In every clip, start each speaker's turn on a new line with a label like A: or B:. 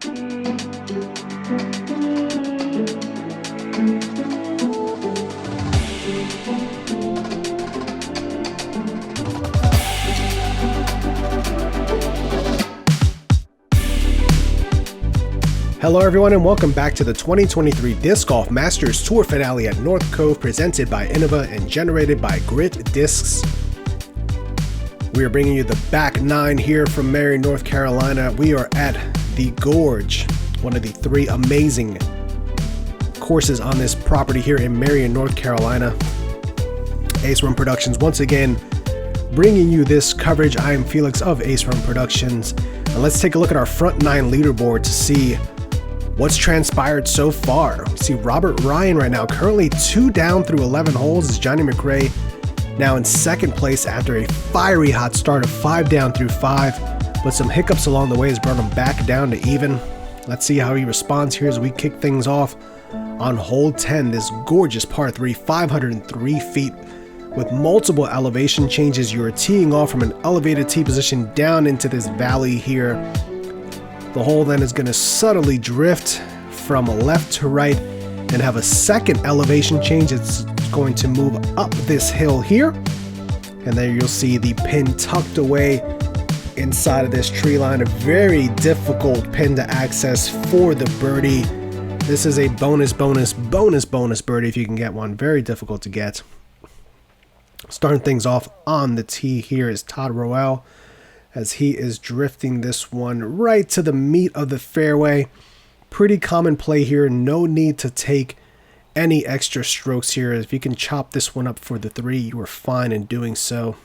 A: Hello everyone and welcome back to the 2023 Disc Golf Masters Tour finale at North Cove, presented by Innova and generated by Grit Discs. We are bringing you the back nine here from Marion, North Carolina. We are at the Gorge, one of the three amazing courses on this property here in Marion, North Carolina. Ace Run Productions once again bringing you this coverage. I am Felix of Ace Run Productions, and let's take a look at our front nine leaderboard to see what's transpired so far. We see Robert Ryan right now currently 2 down through 11 holes as JohnE McCray now in second place after a fiery hot start of 5 down through 5, but some hiccups along the way has brought him back down to even. Let's see how he responds here as we kick things off on hole 10, this gorgeous par 3, 503 feet with multiple elevation changes. You are teeing off from an elevated tee position down into this valley here. The hole then is going to subtly drift from left to right and have a second elevation change. It's going to move up this hill here, and there you'll see the pin tucked away inside of this tree line. A very difficult pin to access for the birdie. This is a bonus birdie if you can get one. Very difficult to get. Starting things off on the tee here is Todd Rowell, as he is drifting this one right to the meat of the fairway. Pretty common play here. No need to take any extra strokes here. If you can chop this one up for the 3, you are fine in doing so.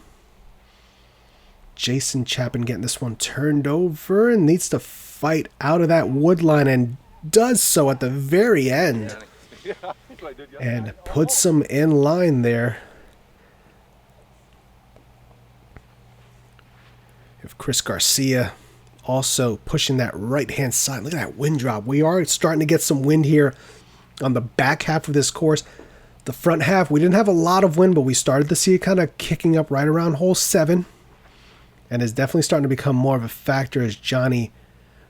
A: Jayson Chapin getting this one turned over and needs to fight out of that wood line, and does so at the very end and puts him in line there. If Crist Garcia also pushing that right hand side. Look at that wind drop. We are starting to get some wind here on the back half of this course. The front half, we didn't have a lot of wind, but we started to see it kind of kicking up right around hole 7, and is definitely starting to become more of a factor as Johnny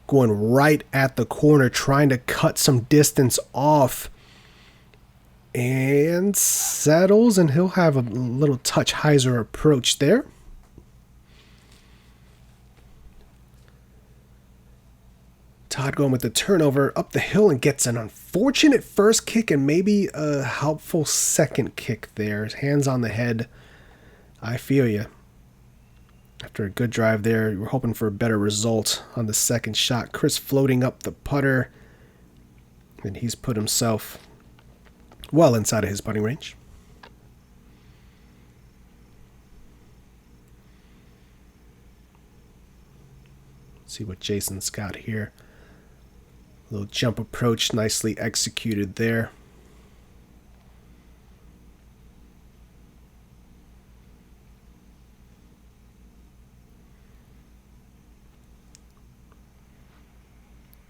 A: going right at the corner, trying to cut some distance off, and settles, and he'll have a little touch hyzer approach there. Todd going with the turnover up the hill and gets an unfortunate first kick and maybe a helpful second kick there. Hands on the head. I feel you. After a good drive there, we're hoping for a better result on the second shot. Chris floating up the putter, and he's put himself well inside of his putting range. Let's see what Jason's got here. Little jump approach, nicely executed there.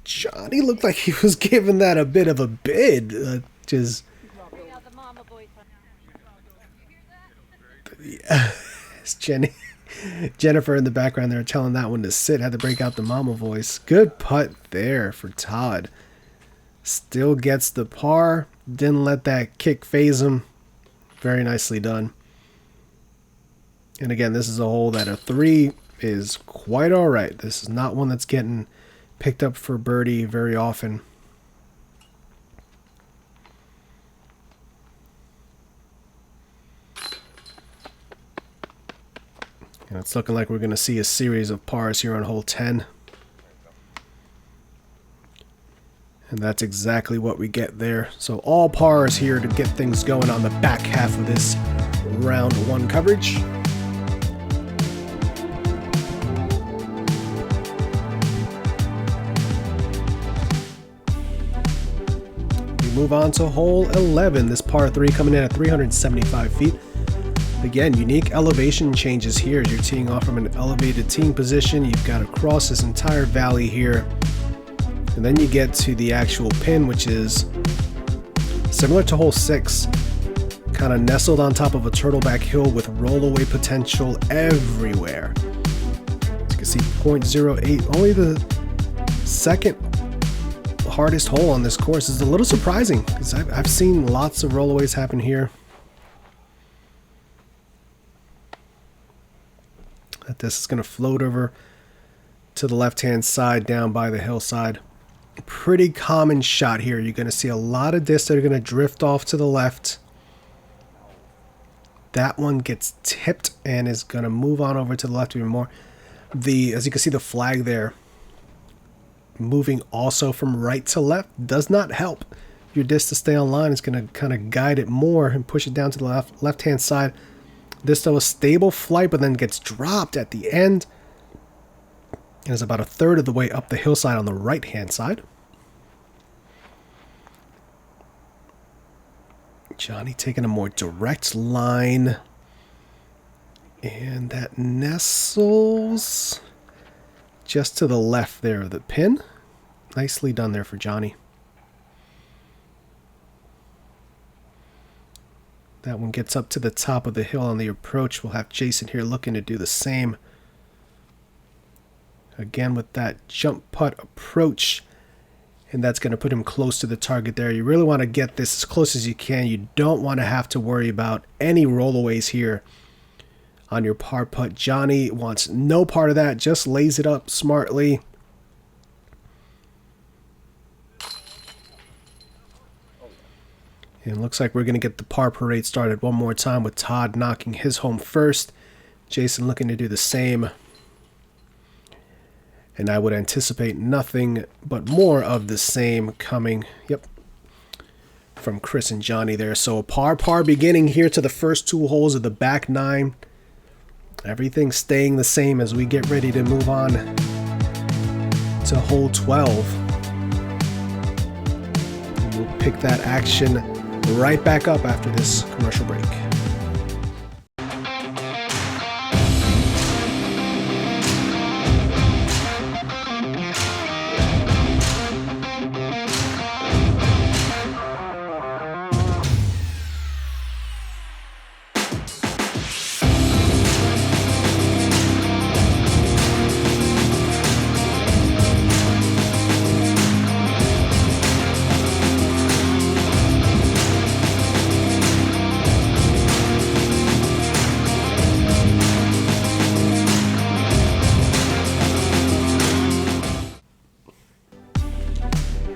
A: Johnny looked like he was giving that a bit of a bid. Just it's Jennifer in the background there telling that one to sit. Had to break out the mama voice. Good putt there for Todd. Still gets the par. Didn't let that kick phase him. Very nicely done. And again, this is a hole that a 3 is quite alright. This is not one that's getting picked up for birdie very often. And it's looking like we're going to see a series of pars here on hole 10. And that's exactly what we get there. So all pars here to get things going on the back half of this round 1 coverage. We move on to hole 11, this par 3 coming in at 375 feet. Again, unique elevation changes here as you're teeing off from an elevated teeing position. You've got to cross this entire valley here. And then you get to the actual pin, which is similar to hole 6. Kind of nestled on top of a turtleback hill with rollaway potential everywhere. As you can see, 0.08, only the second hardest hole on this course. It's a little surprising because I've seen lots of rollaways happen here. That this is going to float over to the left-hand side down by the hillside. Pretty common shot here. You're going to see a lot of discs that are going to drift off to the left. That one gets tipped and is going to move on over to the left even more. As you can see, the flag there moving also from right to left does not help your disc to stay on line. It's going to kind of guide it more and push it down to the left-hand side. This still a stable flight, but then gets dropped at the end. And is about a third of the way up the hillside on the right-hand side. JohnE taking a more direct line. And that nestles just to the left there of the pin. Nicely done there for JohnE. That one gets up to the top of the hill on the approach. We'll have Jayson here looking to do the same. Again with that jump putt approach. And that's going to put him close to the target there. You really want to get this as close as you can. You don't want to have to worry about any rollaways here on your par putt. JohnE wants no part of that. Just lays it up smartly. And it looks like we're going to get the par parade started one more time with Todd knocking his home first. Jayson looking to do the same. And I would anticipate nothing but more of the same coming, from Chris and JohnE there. So a par beginning here to the first two holes of the back nine. Everything staying the same as we get ready to move on to hole 12. And we'll pick that action right back up after this commercial break.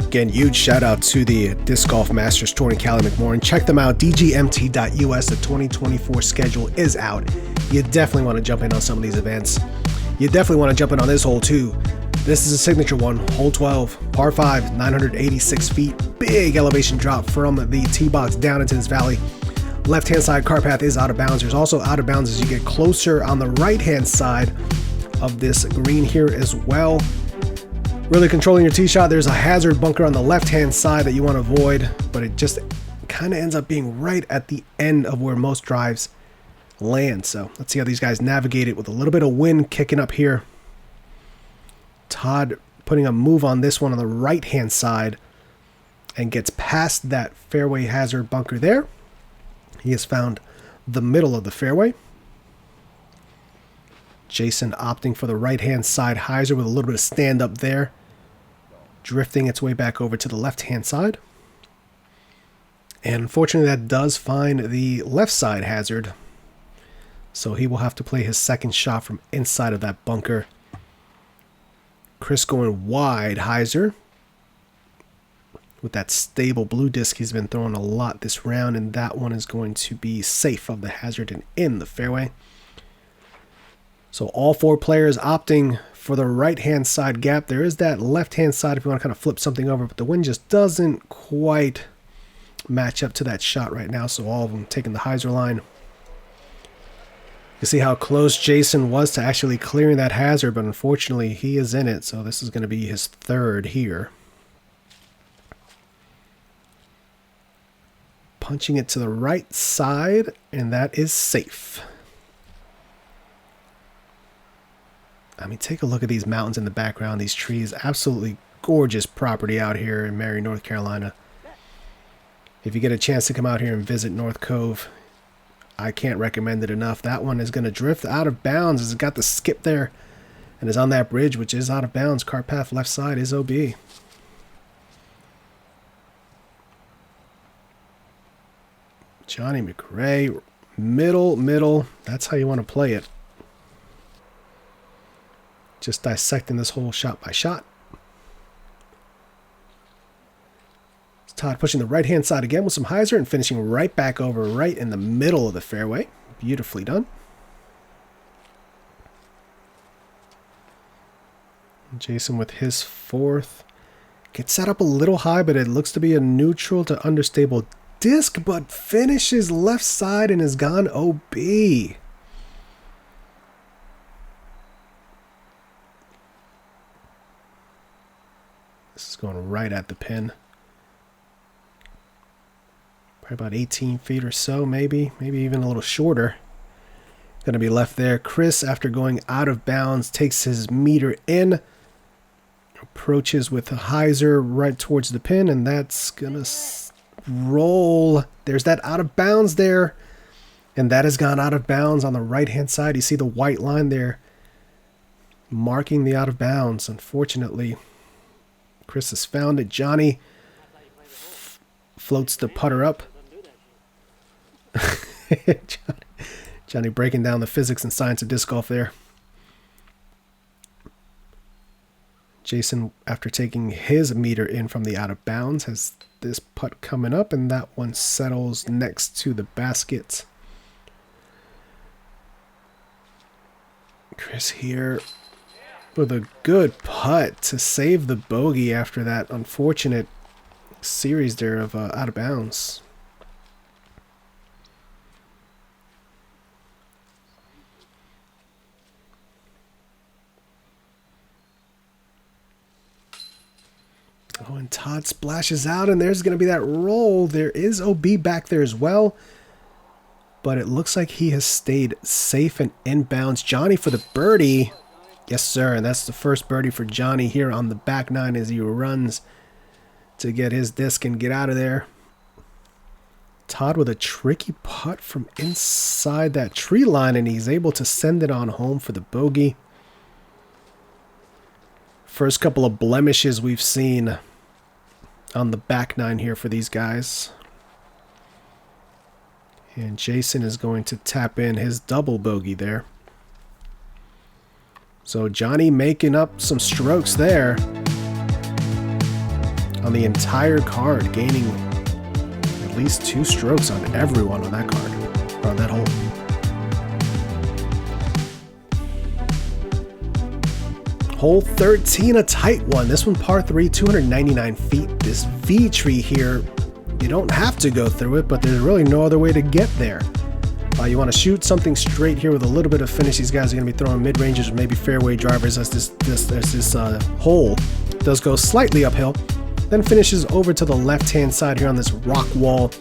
A: Again, huge shout out to the Disc Golf Masters Tour in Cali McMorran. Check them out, DGMT.us. The 2024 schedule is out. You definitely want to jump in on some of these events. You definitely want to jump in on this hole too. This is a signature one, hole 12, par 5, 986 feet. Big elevation drop from the tee box down into this valley. Left-hand side car path is out of bounds. There's also out of bounds as you get closer on the right-hand side of this green here as well. Really controlling your tee shot. There's a hazard bunker on the left-hand side that you want to avoid, but it just kind of ends up being right at the end of where most drives land. So let's see how these guys navigate it with a little bit of wind kicking up here. Todd putting a move on this one on the right-hand side and gets past that fairway hazard bunker there. He has found the middle of the fairway. Jayson opting for the right-hand side hyzer with a little bit of stand-up there. Drifting its way back over to the left-hand side. And unfortunately, that does find the left side hazard. So he will have to play his second shot from inside of that bunker. Chris going wide hyzer. With that stable blue disc he's been throwing a lot this round. And that one is going to be safe of the hazard and in the fairway. So all four players opting for the right-hand side gap. There is that left-hand side if you want to kind of flip something over, but the wind just doesn't quite match up to that shot right now. So all of them taking the hyzer line. You see how close Jayson was to actually clearing that hazard, but unfortunately he is in it. So this is going to be his third here. Punching it to the right side, and that is safe. I mean, take a look at these mountains in the background, these trees. Absolutely gorgeous property out here in Marion, North Carolina. If you get a chance to come out here and visit North Cove, I can't recommend it enough. That one is going to drift out of bounds. It's got the skip there and is on that bridge, which is out of bounds. Cart path left side is OB. JohnE McCray, middle. That's how you want to play it. Just dissecting this hole shot by shot. Todd pushing the right-hand side again with some hyzer and finishing right back over right in the middle of the fairway. Beautifully done. Jayson with his fourth. Gets set up a little high, but it looks to be a neutral to understable disc, but finishes left side and is gone OB. This is going right at the pin. Probably about 18 feet or so, maybe even a little shorter. Going to be left there. Chris, after going out of bounds, takes his meter in, approaches with a hyzer right towards the pin, and that's going to roll. There's that out of bounds there, and that has gone out of bounds on the right-hand side. You see the white line there marking the out of bounds. Unfortunately, Chris has found it. Johnny floats the putter up. Johnny breaking down the physics and science of disc golf there. Jayson, after taking his meter in from the out of bounds, has this putt coming up, and that one settles next to the basket. Chris here with a good putt to save the bogey after that unfortunate series there of out of bounds. Oh, and Todd splashes out, and there's going to be that roll. There is OB back there as well, but it looks like he has stayed safe and inbounds. Johnny for the birdie. Yes, sir, and that's the first birdie for Johnny here on the back nine as he runs to get his disc and get out of there. Todd with a tricky putt from inside that tree line, and he's able to send it on home for the bogey. First couple of blemishes we've seen on the back nine here for these guys. And Jayson is going to tap in his double bogey there. So Johnny making up some strokes there on the entire card, gaining at least 2 strokes on everyone on that card, or on that hole. Hole 13, a tight one. This one par 3, 299 feet. This V tree here, you don't have to go through it, but there's really no other way to get there. You want to shoot something straight here with a little bit of finish. These guys are going to be throwing mid-ranges or maybe fairway drivers as this hole does go slightly uphill. Then finishes over to the left-hand side here on this rock wall.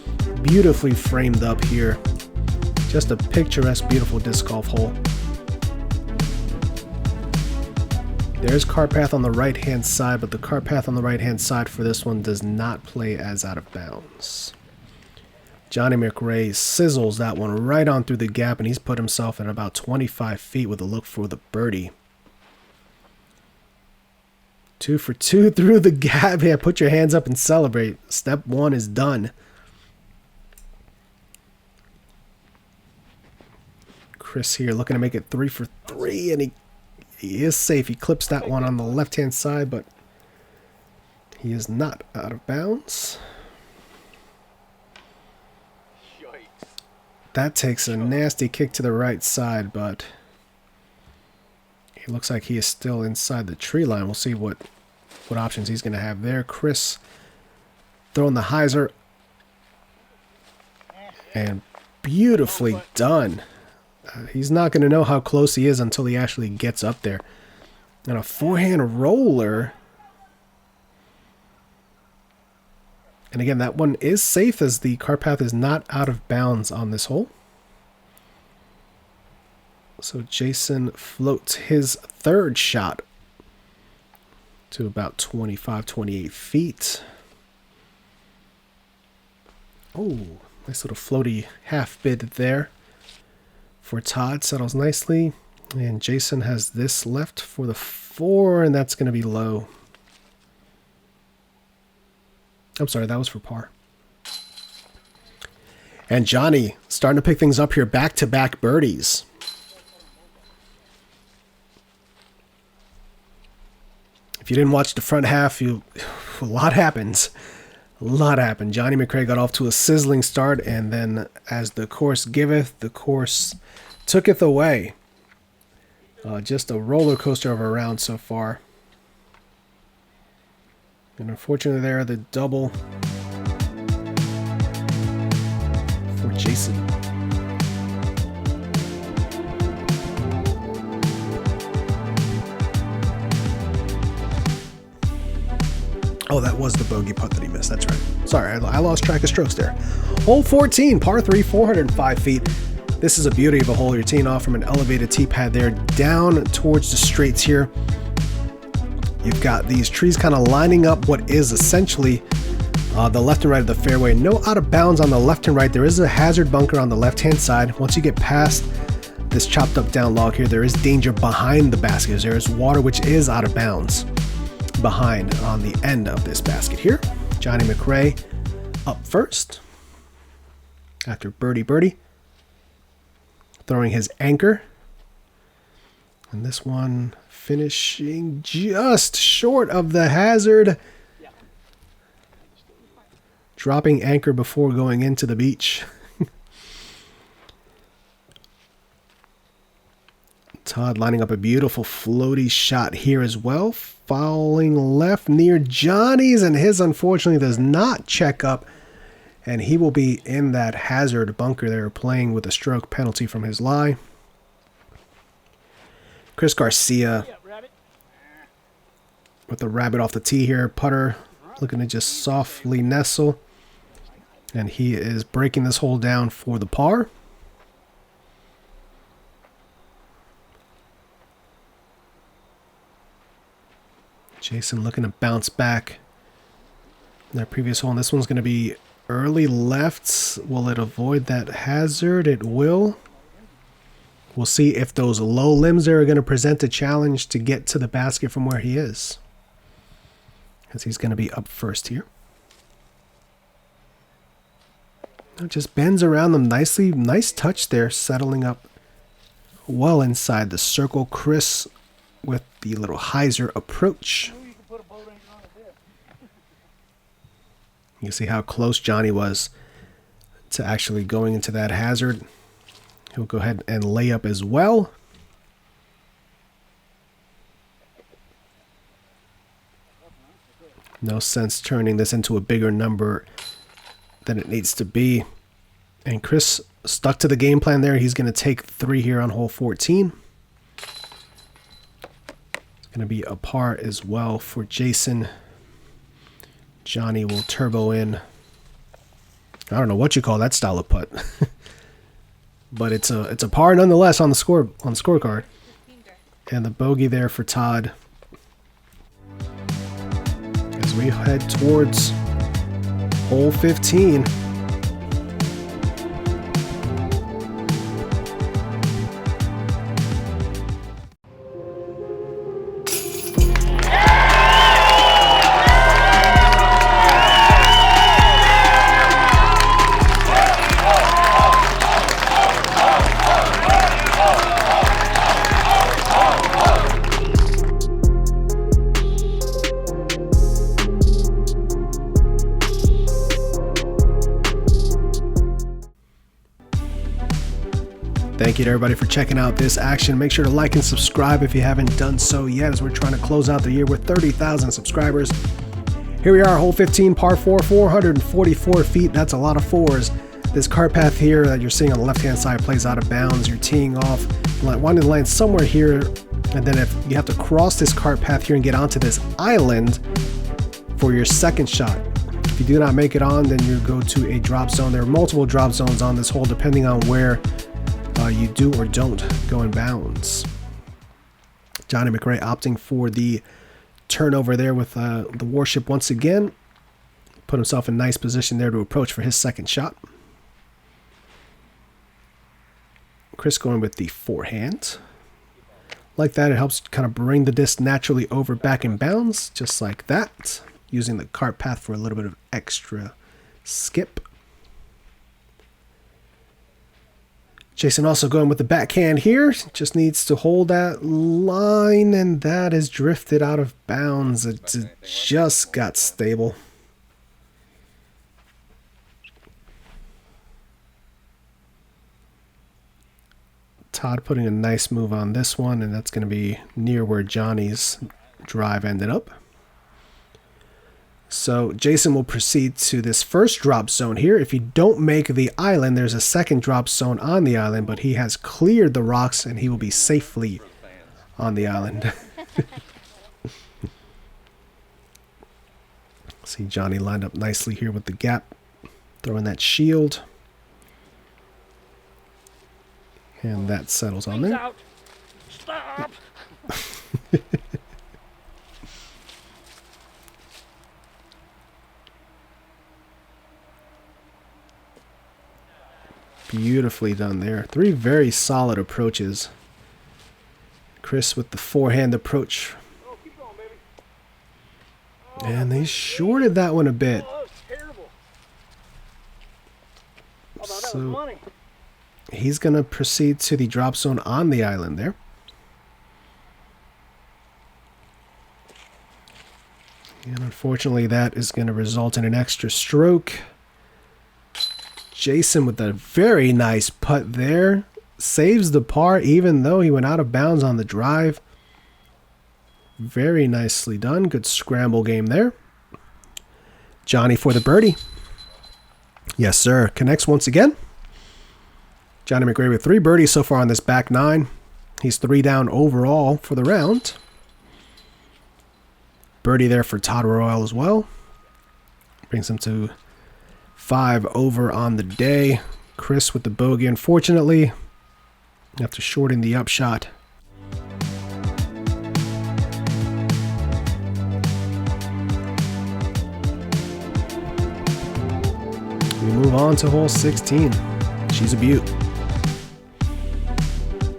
A: Beautifully framed up here. Just a picturesque, beautiful disc golf hole. There's cart path on the right-hand side, but the cart path on the right-hand side for this one does not play as out of bounds. JohnE McCray sizzles that one right on through the gap, and he's put himself at about 25 feet with a look for the birdie. 2 for 2 through the gap. Yeah, put your hands up and celebrate. Step 1 is done. Chris here looking to make it 3 for 3, and he is safe. He clips that one on the left-hand side, but he is not out of bounds. That takes a nasty kick to the right side, but he looks like he is still inside the tree line. We'll see what options he's going to have there. Chris throwing the hyzer, and beautifully done. He's not going to know how close he is until he actually gets up there. And a forehand roller. And again, that one is safe as the cart path is not out of bounds on this hole. So Jayson floats his third shot to about 25, 28 feet. Oh, nice little floaty half bid there for Todd. Settles nicely. And Jayson has this left for the 4, and that's going to be low. I'm sorry, that was for par. And Johnny starting to pick things up here, back-to-back birdies. If you didn't watch the front half, a lot happens. A lot happened. JohnE McCray got off to a sizzling start, and then as the course giveth, the course tooketh away. Just a roller coaster of a round so far. And unfortunately there, the double for Jayson. Oh, that was the bogey putt that he missed. That's right. Sorry, I lost track of strokes there. Hole 14, par 3, 405 feet. This is a beauty of a hole. You're teeing off from an elevated tee pad there down towards the straights here. You've got these trees kind of lining up what is essentially the left and right of the fairway. No out of bounds on the left and right. There is a hazard bunker on the left-hand side. Once you get past this chopped up down log here, there is danger behind the baskets. There is water which is out of bounds behind on the end of this basket here. JohnE McCray up first after birdie, throwing his anchor, and this one finishing just short of the hazard, dropping anchor before going into the beach. Todd lining up a beautiful floaty shot here as well, falling left near Johnny's, and his unfortunately does not check up, and he will be in that hazard bunker there, playing with a stroke penalty from his lie. Crist Garcia with the rabbit off the tee here, putter looking to just softly nestle, and he is breaking this hole down for the par. Jayson looking to bounce back in that previous hole. And this one's going to be early lefts. Will it avoid that hazard? It will. We'll see if those low limbs there are going to present a challenge to get to the basket from where he is, as he's going to be up first here. It just bends around them nicely. Nice touch there, settling up well inside the circle. Chris with the little hyzer approach. You see how close Johnny was to actually going into that hazard. He'll go ahead and lay up as well. No sense turning this into a bigger number than it needs to be. And Chris stuck to the game plan there. He's going to take 3 here on hole 14. Going to be a par as well for Jayson. Johnny will turbo in. I don't know what you call that style of putt, but it's a par nonetheless on the scorecard. And the bogey there for Todd as we head towards hole 15. Thank you to everybody for checking out this action. Make sure to like and subscribe if you haven't done so yet, as we're trying to close out the year with 30,000 subscribers. Here we are, hole 15, par 4, 444 feet. That's a lot of fours. This cart path here that you're seeing on the left-hand side plays out of bounds. You're teeing off, wanting to land somewhere here, and then if you have to cross this cart path here and get onto this island for your second shot. If you do not make it on, then you go to a drop zone. There are multiple drop zones on this hole depending on where you do or don't go in bounds. JohnE McCray opting for the turnover there with the warship once again. Put himself in nice position there to approach for his second shot. Chris going with the forehand. Like that, it helps kind of bring the disc naturally over back in bounds, just like that. Using the cart path for a little bit of extra skip. Jayson also going with the backhand here. Just needs to hold that line, and that is drifted out of bounds. It just got stable. Todd putting a nice move on this one, and that's going to be near where Johnny's drive ended up. So Jayson will proceed to this first drop zone here. If you don't make the island, there's a second drop zone on the island, but he has cleared the rocks and he will be safely on the island. See Johnny lined up nicely here with the gap, throwing that shield. And that settles on there.
B: Stop!
A: Beautifully done there. 3 very solid approaches. Crist with the forehand approach.
B: Oh, keep going, baby.
A: And they shorted that one a bit.
B: Oh, that was terrible. How about that was
A: So
B: money?
A: he's going to proceed to the drop zone on the island there. And unfortunately, that is going to result in an extra stroke. Jayson with a very nice putt there. Saves the par even though he went out of bounds on the drive. Very nicely done. Good scramble game there. Johnny for the birdie. Yes, sir. Connects once again. JohnE McCray with 3 birdies so far on this back 9. He's 3 down overall for the round. Birdie there for Todd Rowell as well. Brings him to 5 over on the day. Crist with the bogey, unfortunately, after shorting the upshot. We move on to hole 16. She's a beaut.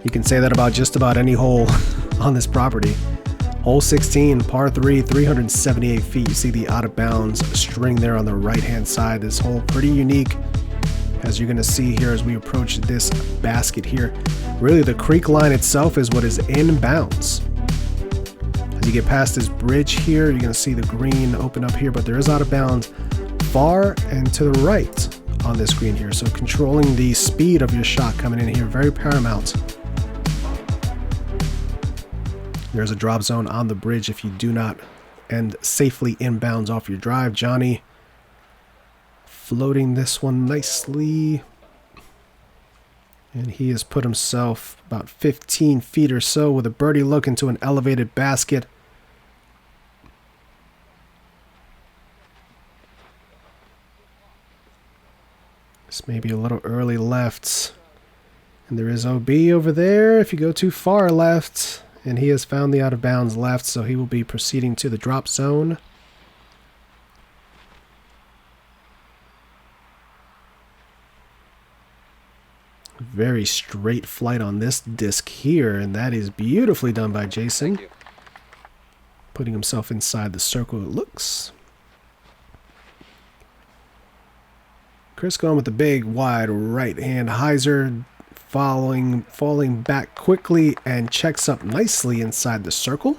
A: You can say that about just about any hole on this property. Hole 16, par 3, 378 feet. You see the out of bounds string there on the right hand side. This hole pretty unique, as you're going to see here as we approach this basket here. Really, the creek line itself is what is in bounds. As you get past this bridge here, you're going to see the green open up here, but there is out of bounds far and to the right on this green here. So controlling the speed of your shot coming in here, very paramount. There's a drop zone on the bridge if you do not end safely inbounds off your drive. Johnny floating this one nicely. And he has put himself about 15 feet or so with a birdie look into an elevated basket. This may be a little early left. And there is OB over there if you go too far left. And he has found the out of bounds left, so he will be proceeding to the drop zone. Very straight flight on this disc here, and that is beautifully done by Jayson. Putting himself inside the circle, it looks. Crist going with the big wide right hand hyzer. Falling back quickly and checks up nicely inside the circle.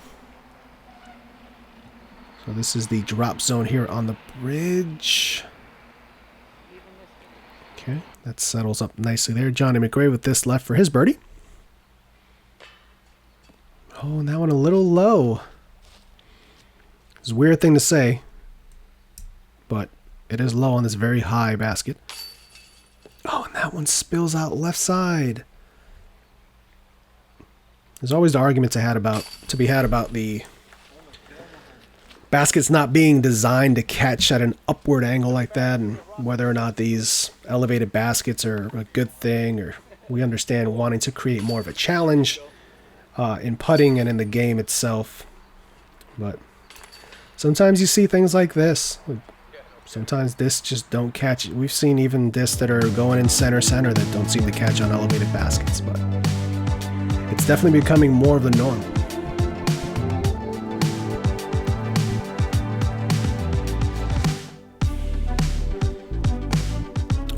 A: So this is the drop zone here on the bridge. Okay, that settles up nicely there. JohnE McCray with this left for his birdie. Oh, and that one a little low. It's a weird thing to say, but it is low on this very high basket. Oh, and that one spills out left side. There's always the argument to be had about the baskets not being designed to catch at an upward angle like that, and whether or not these elevated baskets are a good thing, or we understand wanting to create more of a challenge in putting and in the game itself. But sometimes you see things like this. Sometimes discs just don't catch. We've seen even discs that are going in center that don't seem to catch on elevated baskets, but it's definitely becoming more of the norm.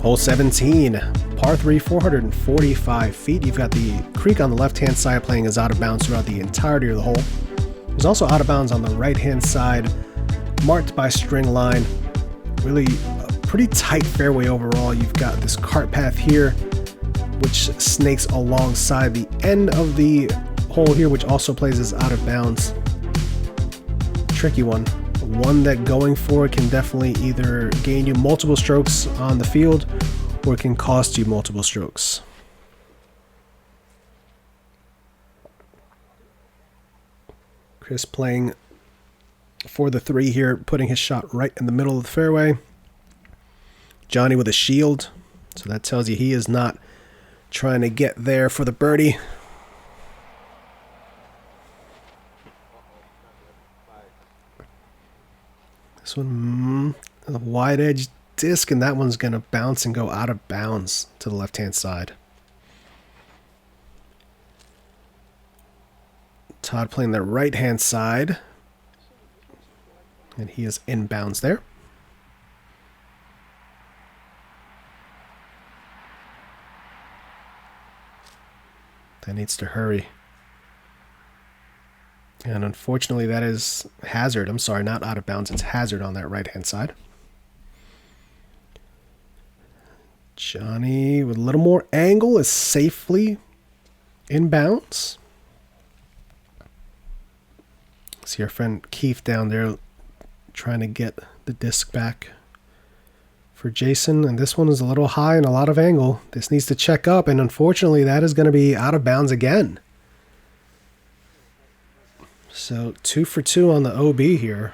A: Hole 17, Par 3, 445 feet. You've got the creek on the left-hand side playing as out of bounds throughout the entirety of the hole. There's also out of bounds on the right-hand side, marked by string line. Really a pretty tight fairway overall. You've got this cart path here, which snakes alongside the end of the hole here, which also plays as out of bounds. Tricky one. One that going for it can definitely either gain you multiple strokes on the field or it can cost you multiple strokes. Chris playing for the 3 here, putting his shot right in the middle of the fairway. Johnny with a shield, so that tells you he is not trying to get there for the birdie. This one, a wide edge disc, and that one's going to bounce and go out of bounds to the left-hand side. Todd playing the right-hand side, and he is inbounds there. That needs to hurry. And unfortunately, that is hazard. I'm sorry, not out of bounds. It's hazard on that right-hand side. Johnny with a little more angle is safely inbounds. See our friend Keith down there trying to get the disc back for Jayson. And this one is a little high and a lot of angle. This needs to check up, and unfortunately, that is going to be out of bounds again. So 2 for 2 on the OB here.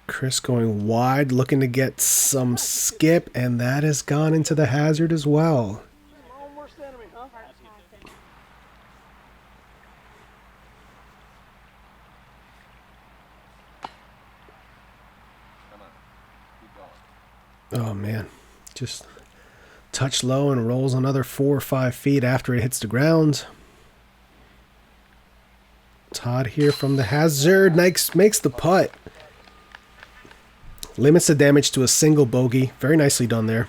A: Chris going wide, looking to get some skip, and that has gone into the hazard as well.
B: Worst enemy, huh?
A: Oh man, just touch low and rolls another 4 or 5 feet after it hits the ground. Todd here from the hazard makes the putt. Limits the damage to a single bogey. Very nicely done there.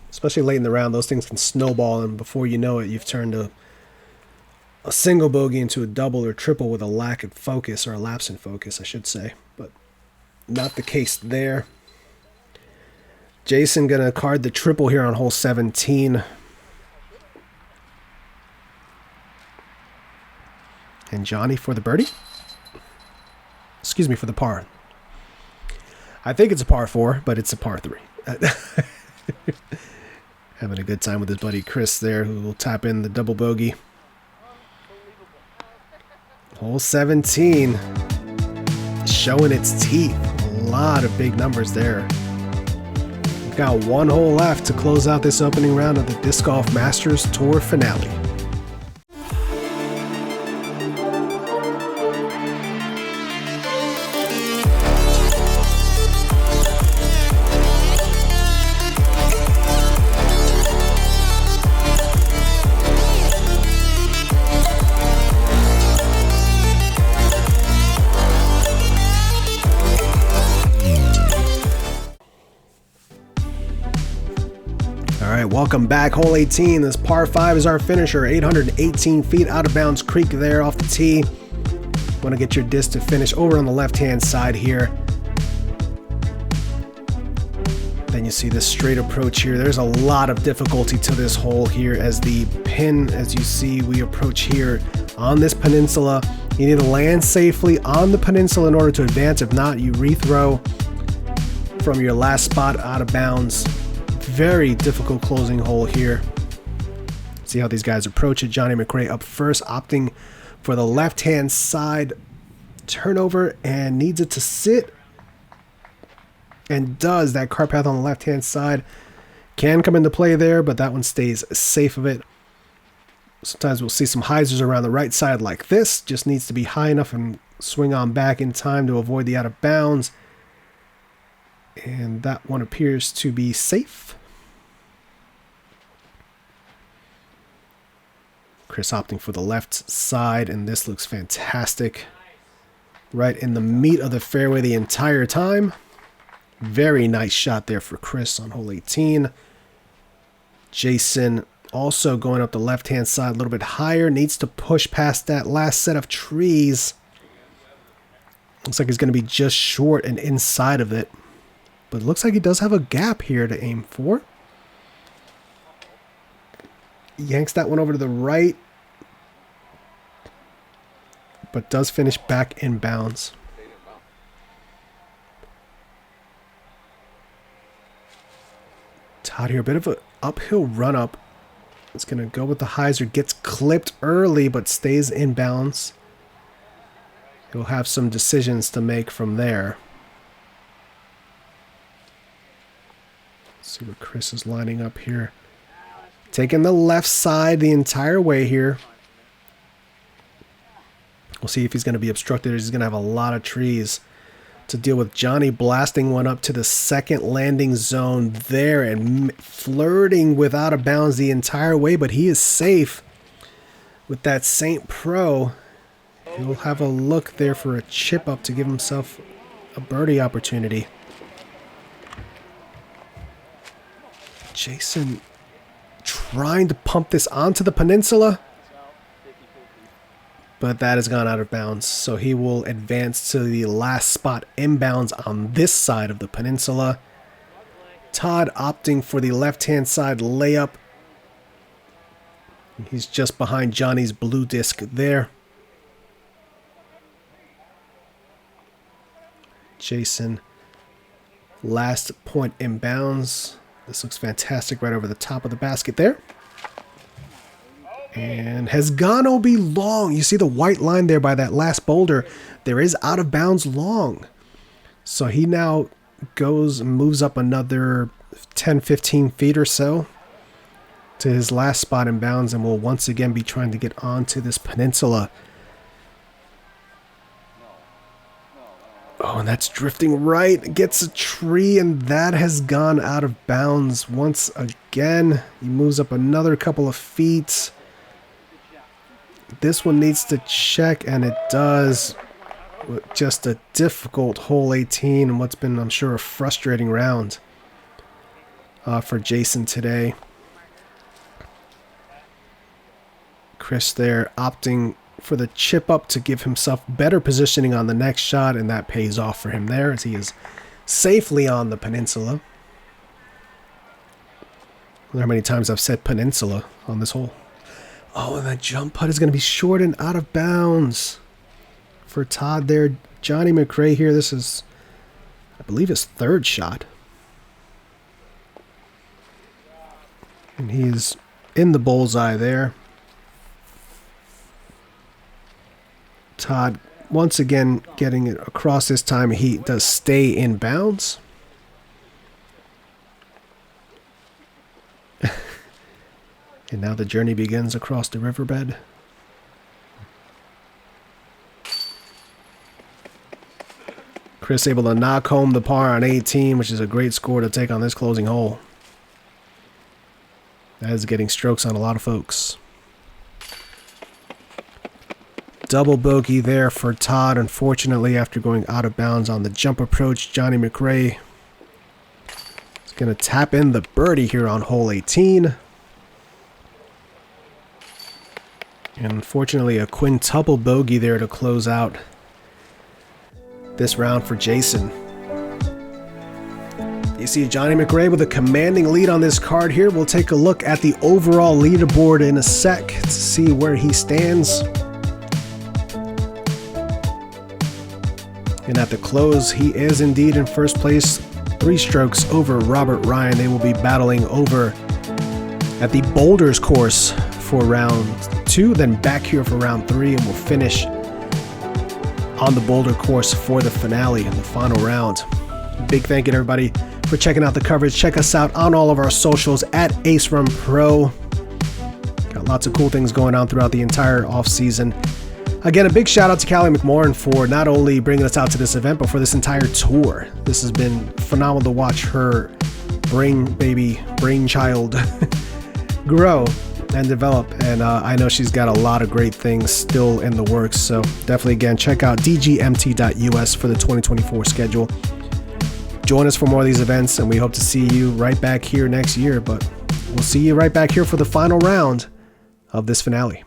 A: Especially late in the round, those things can snowball, and before you know it, you've turned a single bogey into a double or triple with a lack of focus, or a lapse in focus, I should say. But not the case there. Jayson gonna card the triple here on hole 17. And Johnny for the birdie. Excuse me, for the par. I think it's a par 4, but it's a par 3. Having a good time with his buddy Chris there, who will tap in the double bogey. Hole 17. Showing its teeth. A lot of big numbers there. We've got 1 hole left to close out this opening round of the Disc Golf Masters Tour finale. Welcome back. Hole 18. This par 5 is our finisher. 818 feet out of bounds creek there off the tee. Want to get your disc to finish over on the left-hand side here. Then you see this straight approach here. There's a lot of difficulty to this hole here as the pin, as you see, we approach here on this peninsula. You need to land safely on the peninsula in order to advance. If not, you rethrow from your last spot out of bounds. Very difficult closing hole here. See how these guys approach it. JohnE McCray up first, opting for the left-hand side turnover and needs it to sit. And does. That cart path on the left-hand side can come into play there, but that one stays safe of it. Sometimes we'll see some hyzers around the right side like this. Just needs to be high enough and swing on back in time to avoid the out of bounds. And that one appears to be safe. Chris opting for the left side, and this looks fantastic. right in the meat of the fairway the entire time. Very nice shot there for Chris on hole 18. Jayson also going up the left-hand side a little bit higher. Needs to push past that last set of trees. Looks like he's going to be just short and inside of it. But it looks like he does have a gap here to aim for. Yanks that one over to the right. But does finish back in bounds. Todd here, a bit of an uphill run up. It's going to go with the hyzer. Gets clipped early, but stays in bounds. He'll have some decisions to make from there. Let's see where Chris is lining up here. Taking the left side the entire way here. We'll see if he's going to be obstructed or he's going to have a lot of trees to deal with. Johnny blasting one up to the second landing zone there and flirting with out of bounds the entire way, but he is safe with that St. Pro. He'll have a look there for a chip up to give himself a birdie opportunity. Jayson trying to pump this onto the peninsula, but that has gone out of bounds, so he will advance to the last spot inbounds on this side of the peninsula. Todd opting for the left-hand side layup. He's just behind Johnny's blue disc there. Jayson, last point inbounds. This looks fantastic right over the top of the basket there. And has gone OB long. You see the white line there by that last boulder. There is out of bounds long. So he now goes and moves up another 10-15 feet or so to his last spot in bounds and will once again be trying to get onto this peninsula. Oh, and that's drifting right. Gets a tree, and that has gone out of bounds once again. He moves up another couple of feet. This one needs to check, and it does. Just a difficult hole 18, and what's been, I'm sure, a frustrating round for Jayson today. Chris there opting for the chip up to give himself better positioning on the next shot, and that pays off for him there as he is safely on the peninsula. I wonder how many times I've said peninsula on this hole. Oh, and that jump putt is going to be short and out of bounds for Todd there. JohnE McCray here. This is, I believe, his third shot. And he's in the bullseye there. Todd once again getting it across this time. He does stay in bounds. And now the journey begins across the riverbed. Chris able to knock home the par on 18, which is a great score to take on this closing hole. That is getting strokes on a lot of folks. Double bogey there for Todd, unfortunately, after going out of bounds on the jump approach. JohnE McCray is going to tap in the birdie here on hole 18. And unfortunately, a quintuple bogey there to close out this round for Jayson. You see JohnE McCray with a commanding lead on this card here. We'll take a look at the overall leaderboard in a sec to see where he stands. And at the close, he is indeed in first place, 3 strokes over Robert Ryan. They will be battling over at the Boulders course for round 2, then back here for round 3, and we'll finish on the Boulder course for the finale and the final round. Big thank you to everybody for checking out the coverage. Check us out on all of our socials at Ace Run Pro. Got lots of cool things going on throughout the entire off season. Again, a big shout out to Callie McMorrin for not only bringing us out to this event, but for this entire tour. This has been phenomenal to watch her brainchild grow and develop. And I know she's got a lot of great things still in the works. So definitely, again, check out dgmt.us for the 2024 schedule. Join us for more of these events, and we hope to see you right back here next year. But we'll see you right back here for the final round of this finale.